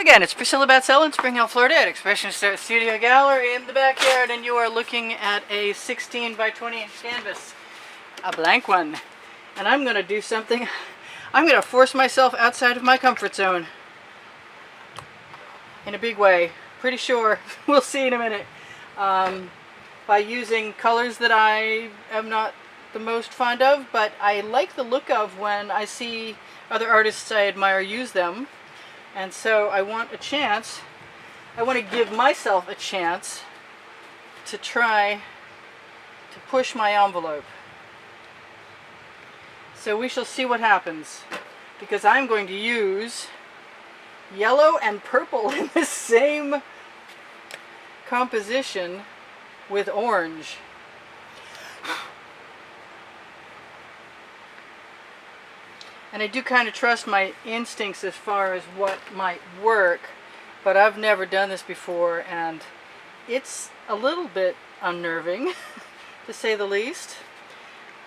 Again, it's Priscilla Batzell in Spring Hill, Florida at Expressionist Studio Gallery in the backyard, and you are looking at a 16 by 20 inch canvas, a blank one. And I'm going to do something, I'm going to force myself outside of my comfort zone in a big way. Pretty sure, we'll see in a minute, by using colors that I am not the most fond of, but I like the look of when I see other artists I admire use them. And so I want a chance, I want to give myself a chance to try to push my envelope. So we shall see what happens, because I'm going to use yellow and purple in the same composition with orange. And I do kind of trust my instincts as far as what might work, but I've never done this before, and it's a little bit unnerving, to say the least.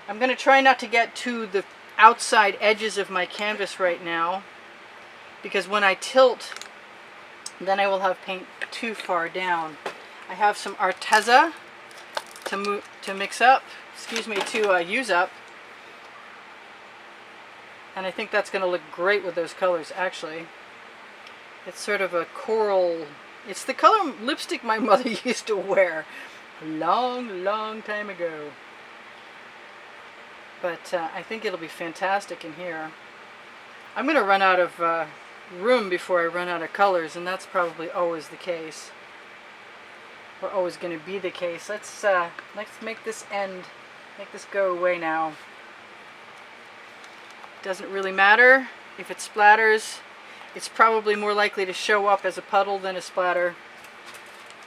I'm going to try not to get to the outside edges of my canvas right now, because when I tilt, then I will have paint too far down. I have some Arteza to mix up, to use up. And I think that's going to look great with those colors, actually. It's sort of a coral... It's the color lipstick my mother used to wear a long, long time ago. But I think it'll be fantastic in here. I'm going to run out of room before I run out of colors, and that's probably always the case. Or always going to be the case. Let's make this go away now. Doesn't really matter if it splatters. It's probably more likely to show up as a puddle than a splatter.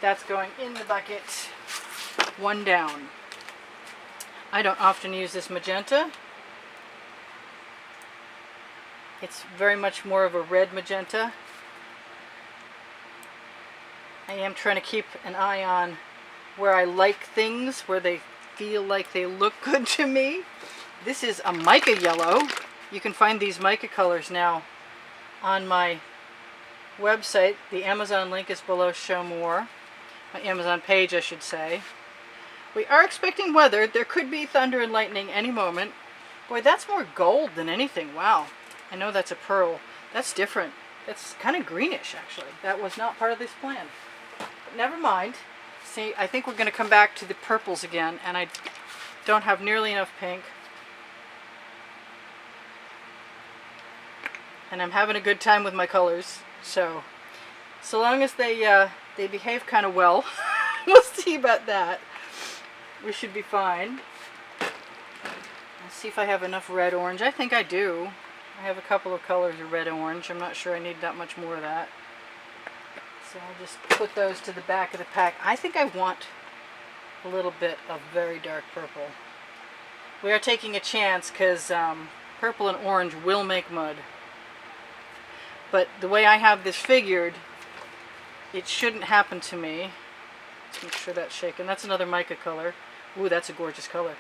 That's going in the bucket. One down. I don't often use this magenta. It's very much more of a red magenta. I am trying to keep an eye on where I like things, where they feel like they look good to me. This is a mica yellow. You can find these mica colors now on my website. The Amazon link is below. Show more. My Amazon page, I should say. We are expecting weather. There could be thunder and lightning any moment. Boy, that's more gold than anything. Wow. I know that's a pearl. That's different. It's kind of greenish, actually. That was not part of this plan. But never mind. See, I think we're going to come back to the purples again, and I don't have nearly enough pink. And I'm having a good time with my colors, so long as they behave kind of well, we'll see about that. We should be fine. Let's see if I have enough red-orange. I think I do. I have a couple of colors of red-orange. I'm not sure I need that much more of that. So I'll just put those to the back of the pack. I think I want a little bit of very dark purple. We are taking a chance because purple and orange will make mud. But the way I have this figured, it shouldn't happen to me. Let's make sure that's shaken. That's another mica color. Ooh, that's a gorgeous color.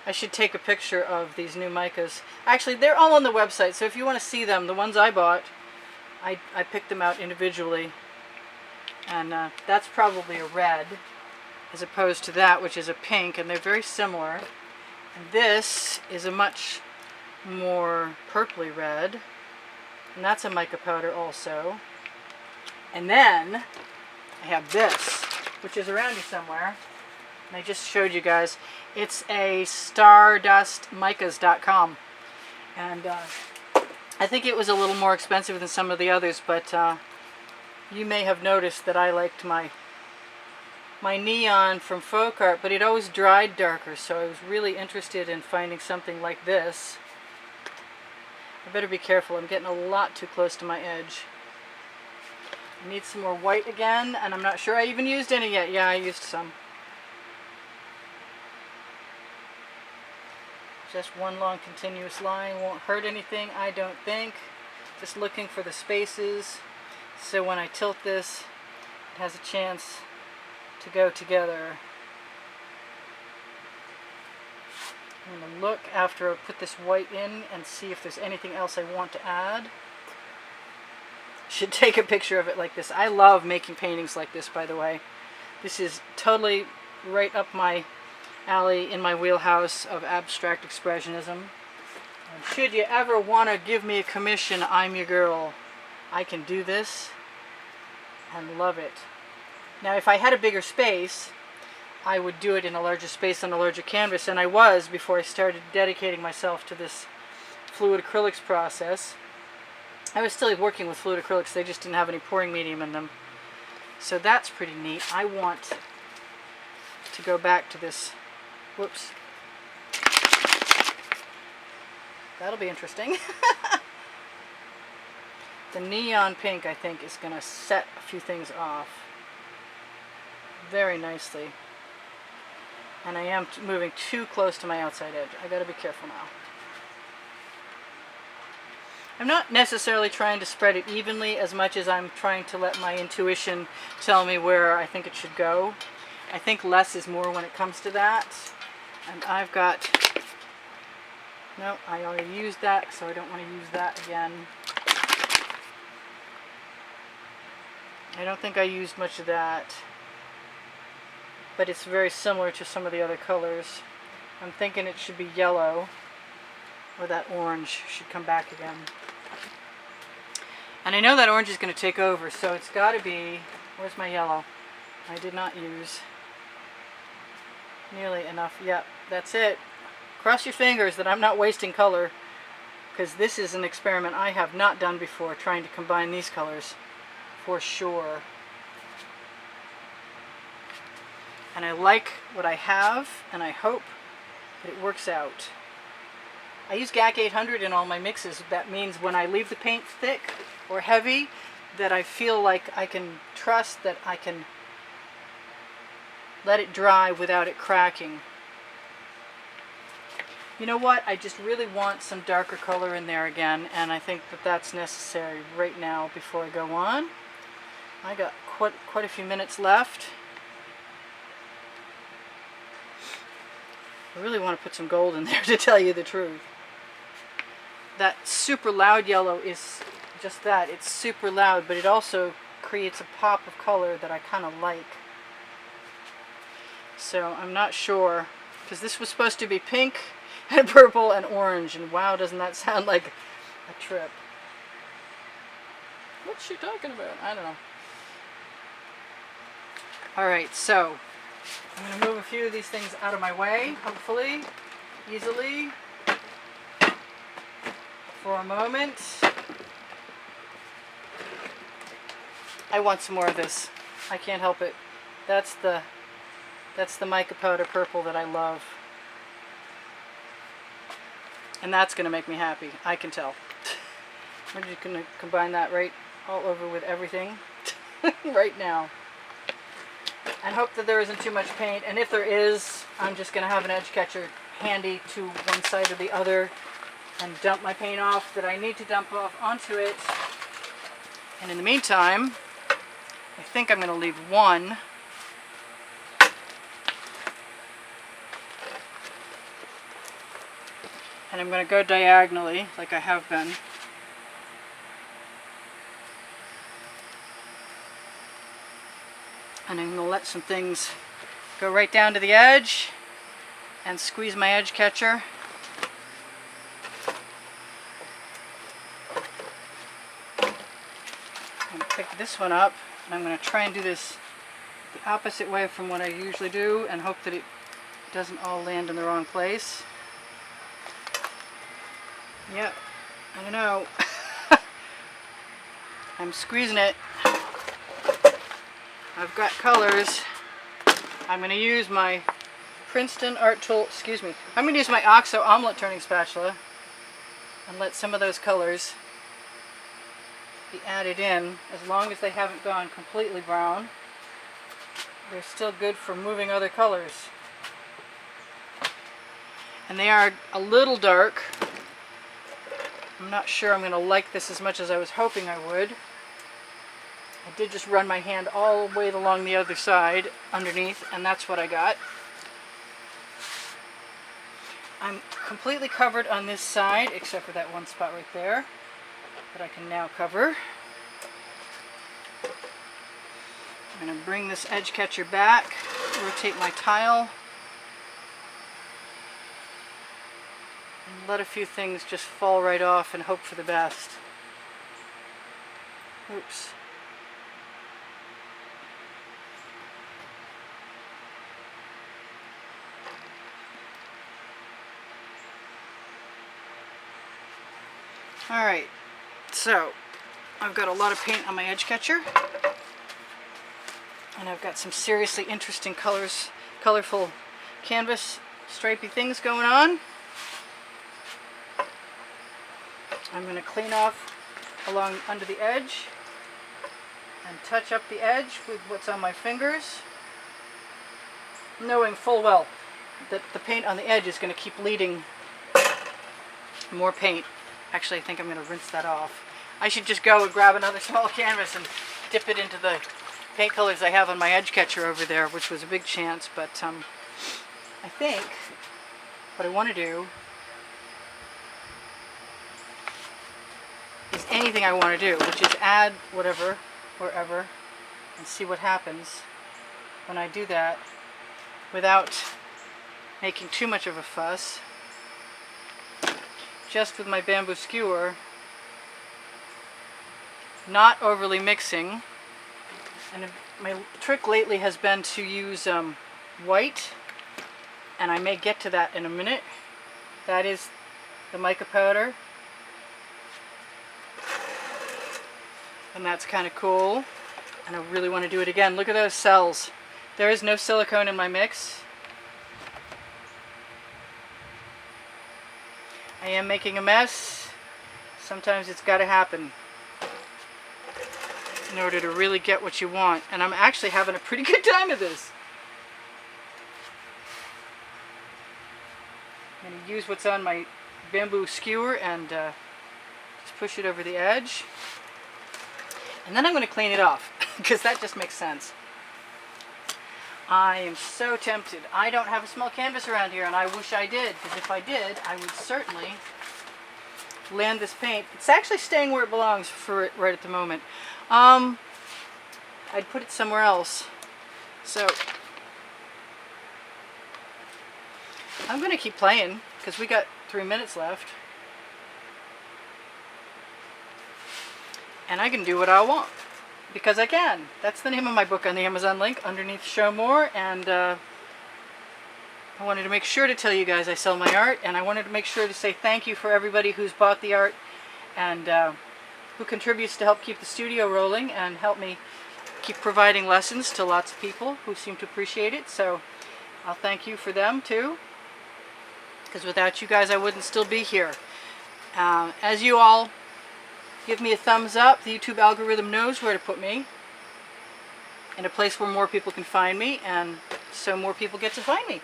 I should take a picture of these new micas. Actually, they're all on the website, so if you want to see them, the ones I bought, I picked them out individually. And that's probably a red, as opposed to that, which is a pink, and they're very similar. And this is a much more purpley red, and that's a mica powder also. And then I have this, which is around here somewhere, and I just showed you guys. It's a stardustmicas.com, and I think it was a little more expensive than some of the others, but you may have noticed that I liked my neon from folk art, but it always dried darker, so I was really interested in finding something like this. I better be careful. I'm getting a lot too close to my edge. I need some more white again, and I'm not sure I even used any yet. Yeah, I used some. Just one long continuous line won't hurt anything, I don't think. Just looking for the spaces, so when I tilt this, it has a chance to go together. I'm going to look after I put this white in and see if there's anything else I want to add. should take a picture of it like this. I love making paintings like this, by the way. This is totally right up my alley, in my wheelhouse of abstract expressionism. And should you ever want to give me a commission, I'm your girl. I can do this and love it. Now, if I had a bigger space, I would do it in a larger space on a larger canvas, and I was before I started dedicating myself to this fluid acrylics process. I was still working with fluid acrylics, they just didn't have any pouring medium in them. So that's pretty neat. I want to go back to this. Whoops. That'll be interesting. The neon pink, I think, is going to set a few things off very nicely. And I am moving too close to my outside edge. I got to be careful now. I'm not necessarily trying to spread it evenly as much as I'm trying to let my intuition tell me where I think it should go. I think less is more when it comes to that. And I've got, no, I already used that, so I don't want to use that again. I don't think I used much of that, but it's very similar to some of the other colors. I'm thinking it should be yellow, or that orange should come back again. And I know that orange is going to take over, so it's got to be, where's my yellow? I did not use nearly enough. Yep, that's it. Cross your fingers that I'm not wasting color, because this is an experiment I have not done before, trying to combine these colors, for sure. And I like what I have, and I hope that it works out. I use GAC 800 in all my mixes. That means when I leave the paint thick or heavy, that I feel like I can trust that I can let it dry without it cracking. You know what? I just really want some darker color in there again, and I think that that's necessary right now before I go on. I got quite a few minutes left. I really want to put some gold in there, to tell you the truth. That super loud yellow is just that. It's super loud, but it also creates a pop of color that I kind of like. So I'm not sure, because this was supposed to be pink and purple and orange, and wow, doesn't that sound like a trip. What's she talking about? I don't know. Alright, so I'm going to move a few of these things out of my way, hopefully, easily, for a moment. I want some more of this. I can't help it. That's the mica powder purple that I love. And that's going to make me happy. I can tell. I'm just going to combine that right all over with everything right now. And hope that there isn't too much paint. And if there is, I'm just going to have an edge catcher handy to one side or the other and dump my paint off that I need to dump off onto it. And in the meantime, I think I'm going to leave one. And I'm going to go diagonally, like I have been. And I'm going to let some things go right down to the edge and squeeze my edge catcher. I'm going to pick this one up, and I'm going to try and do this the opposite way from what I usually do and hope that it doesn't all land in the wrong place. Yep, I don't know. I'm squeezing it. I've got colors. I'm going to use my Princeton Art Tool, I'm going to use my OXO omelet turning spatula and let some of those colors be added in. As long as they haven't gone completely brown, they're still good for moving other colors. And they are a little dark. I'm not sure I'm going to like this as much as I was hoping I would. I did just run my hand all the way along the other side underneath, and that's what I got. I'm completely covered on this side, except for that one spot right there that I can now cover. I'm going to bring this edge catcher back, rotate my tile, and let a few things just fall right off and hope for the best. Oops. Alright, so I've got a lot of paint on my edge catcher, and I've got some seriously interesting colorful canvas stripy things going on. I'm going to clean off along under the edge and touch up the edge with what's on my fingers, knowing full well that the paint on the edge is going to keep leading more paint. Actually, I think I'm going to rinse that off. I should just go and grab another small canvas and dip it into the paint colors I have on my edge catcher over there, which was a big chance, but I think what I want to do is anything I want to do, which is add whatever, wherever, and see what happens when I do that without making too much of a fuss. Just with my bamboo skewer, not overly mixing. And my trick lately has been to use white, and I may get to that in a minute. That is the mica powder, and that's kind of cool, and I really want to do it again. Look at those cells. There is no silicone in my mix. I am making a mess. Sometimes it's got to happen in order to really get what you want. And I'm actually having a pretty good time of this. I'm going to use what's on my bamboo skewer and just push it over the edge. And then I'm going to clean it off because that just makes sense. I am so tempted. I don't have a small canvas around here, and I wish I did, because if I did, I would certainly land this paint. It's actually staying where it belongs for it right at the moment. I'd put it somewhere else. So I'm going to keep playing, because we got 3 minutes left. And I can do what I want. Because I can. That's the name of my book on the Amazon link underneath Show More, and I wanted to make sure to tell you guys I sell my art, and I wanted to make sure to say thank you for everybody who's bought the art and who contributes to help keep the studio rolling and help me keep providing lessons to lots of people who seem to appreciate it. So I'll thank you for them too, because without you guys I wouldn't still be here. As you all give me a thumbs up, the YouTube algorithm knows where to put me, in a place where more people can find me, and so more people get to find me.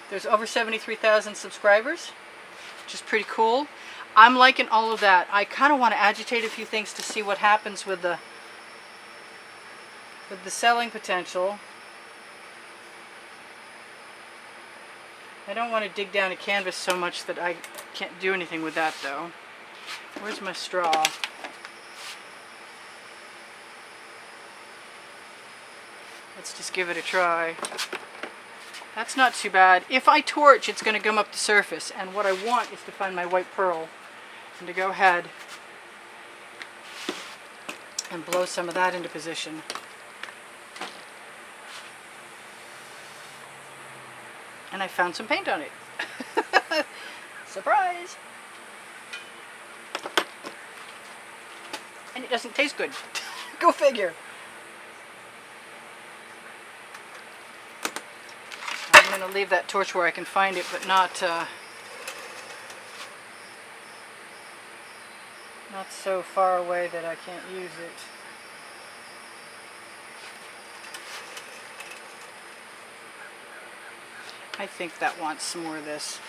There's over 73,000 subscribers, which is pretty cool. I'm liking all of that. I kind of want to agitate a few things to see what happens with the selling potential. I don't want to dig down a canvas so much that I can't do anything with that though. Where's my straw? Let's just give it a try. That's not too bad. If I torch, it's going to gum up the surface, and what I want is to find my white pearl and to go ahead and blow some of that into position. And I found some paint on it. Surprise! And it doesn't taste good. Go figure. I'm going to leave that torch where I can find it, but not so far away that I can't use it. I think that wants some more of this.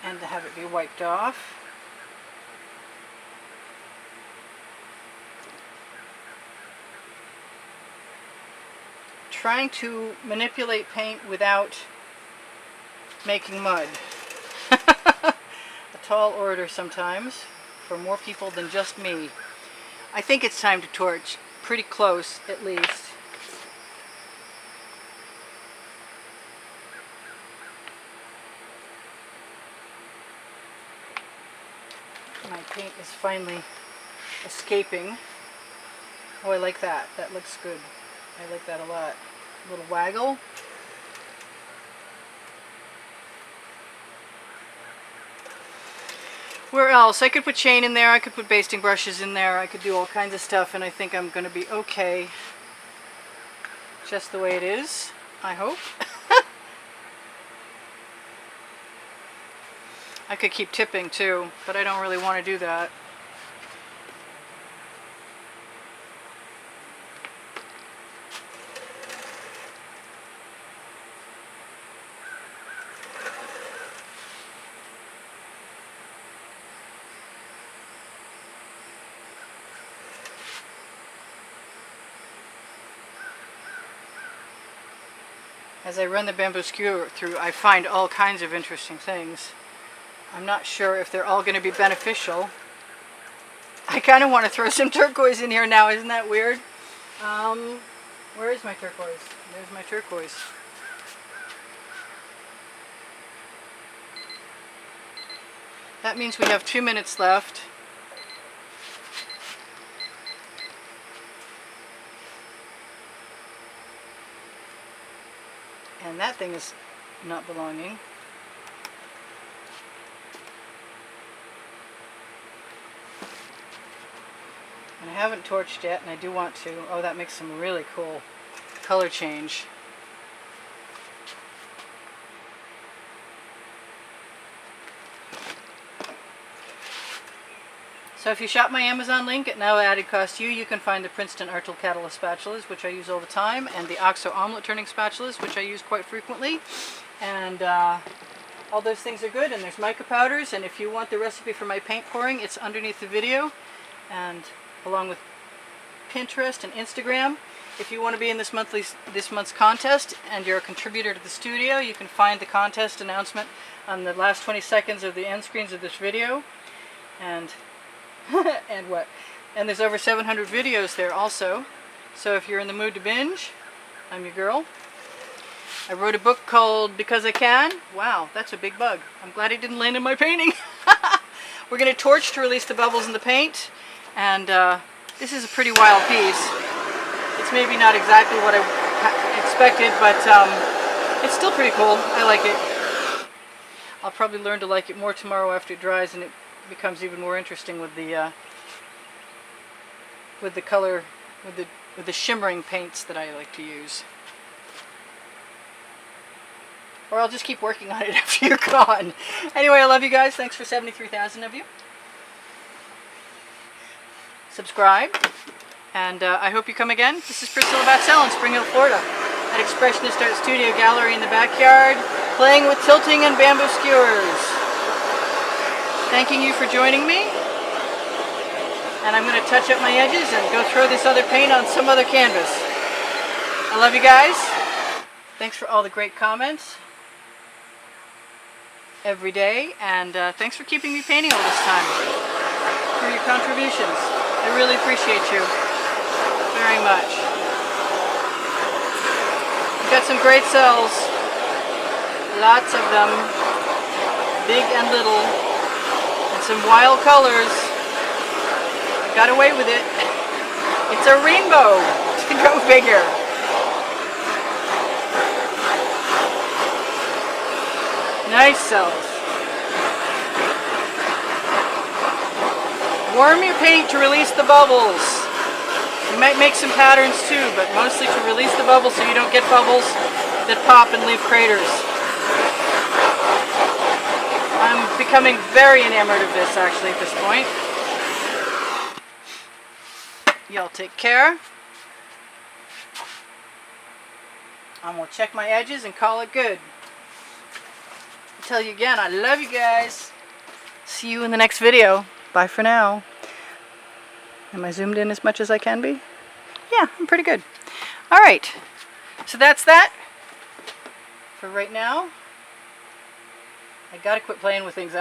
And to have it be wiped off. Trying to manipulate paint without making mud. A tall order sometimes for more people than just me. I think it's time to torch. Pretty close, at least. My paint is finally escaping. Oh, I like that. That looks good. I like that a lot. A little waggle. Where else? I could put chain in there. I could put basting brushes in there. I could do all kinds of stuff, and I think I'm going to be okay just the way it is, I hope. I could keep tipping too, but I don't really want to do that. As I run the bamboo skewer through, I find all kinds of interesting things. I'm not sure if they're all going to be beneficial. I kind of want to throw some turquoise in here now. Isn't that weird? Where is my turquoise? There's my turquoise. That means we have 2 minutes left. And that thing is not belonging. And I haven't torched yet, and I do want to. Oh, that makes some really cool color change. So if you shop my Amazon link at no added cost to you, you can find the Princeton Artil Catalyst spatulas, which I use all the time, and the OXO omelet turning spatulas, which I use quite frequently. And all those things are good, and there's mica powders, and if you want the recipe for my paint pouring, it's underneath the video, and along with Pinterest and Instagram. If you want to be in this month's contest and you're a contributor to the studio, you can find the contest announcement on the last 20 seconds of the end screens of this video. And and there's over 700 videos there also. So if you're in the mood to binge, I'm your girl. I wrote a book called Because I Can. Wow, that's a big bug. I'm glad it didn't land in my painting. We're going to torch to release the bubbles in the paint. And this is a pretty wild piece. It's maybe not exactly what I expected, but it's still pretty cool. I like it. I'll probably learn to like it more tomorrow after it dries and it becomes even more interesting with the color, with the shimmering paints that I like to use. Or I'll just keep working on it after you're gone. Anyway, I love you guys. Thanks for 73,000 of you. Subscribe. And I hope you come again. This is Priscilla Batzell in Spring Hill, Florida, at Expressionist Art Studio Gallery in the backyard, playing with tilting and bamboo skewers. Thanking you for joining me. And I'm going to touch up my edges and go throw this other paint on some other canvas. I love you guys. Thanks for all the great comments every day. And thanks for keeping me painting all this time. For your contributions. I really appreciate you very much. We've got some great cells. Lots of them. Big and little. And some wild colors. I got away with it. It's a rainbow. Go figure. Nice cells. Warm your paint to release the bubbles. You might make some patterns too, but mostly to release the bubbles so you don't get bubbles that pop and leave craters. I'm becoming very enamored of this actually at this point. Y'all take care. I'm going to check my edges and call it good. I'll tell you again, I love you guys. See you in the next video. Bye for now. Am I zoomed in as much as I can be? Yeah, I'm pretty good. Alright, so that's that for right now. I gotta quit playing with things after.